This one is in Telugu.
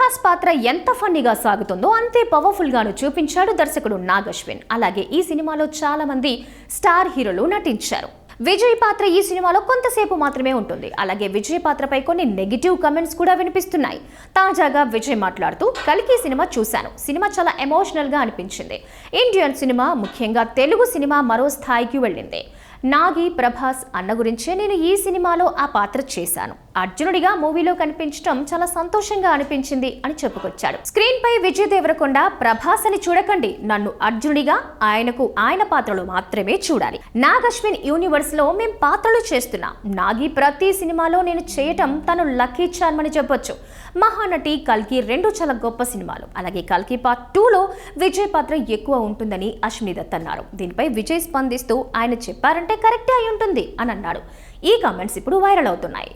ప్రభాస్ పాత్ర ఎంత ఫన్నీగా సాగుతుందో అంతే పవర్ఫుల్ గాను చూపించాడు దర్శకుడు నాగ్ అశ్విన్. అలాగే ఈ సినిమాలో చాలా మంది స్టార్ హీరోలు నటించారు. విజయ్ పాత్ర ఈ సినిమాలో కొంతసేపు మాత్రమే ఉంటుంది. అలాగే విజయ్ పాత్రపై కొన్ని నెగిటివ్ కమెంట్స్ కూడా వినిపిస్తున్నాయి. తాజాగా విజయ్ మాట్లాడుతూ కల్కి సినిమా చూశాను, సినిమా చాలా ఎమోషనల్ గా అనిపించింది. ఇండియన్ సినిమా, ముఖ్యంగా తెలుగు సినిమా మరో స్థాయికి వెళ్ళింది. నాగి, ప్రభాస్ అన్న గురించే నేను ఈ సినిమాలో ఆ పాత్ర చేశాను. అర్జునుడిగా మూవీలో కనిపించడం చాలా సంతోషంగా అనిపించింది అని చెప్పుకొచ్చాడు. స్క్రీన్ పై విజయ్ దేవరకొండ ప్రభాస్ అని చూడకండి, నన్ను అర్జునుడిగా ఆయన పాత్రలో మాత్రమే చూడాలి. నాగ్ అశ్విన్ యూనివర్స్ లో మేం పాత్రలు చేస్తున్నాం. నాగి ప్రతి సినిమాలో నేను చేయటం తను లక్కీ చార్మ్ అని చెప్పొచ్చు. మహానటి, కల్కి రెండు చాలా గొప్ప సినిమాలు. అలాగే కల్కి పార్ట్ 2లో విజయ్ పాత్ర ఎక్కువ ఉంటుందని అశ్విని దత్ అన్నారు. దీనిపై విజయ్ స్పందిస్తూ ఆయన చెప్పారంటే కరెక్టే అయి ఉంటుంది అని అన్నాడు. ఈ కామెంట్స్ ఇప్పుడు వైరల్ అవుతున్నాయి.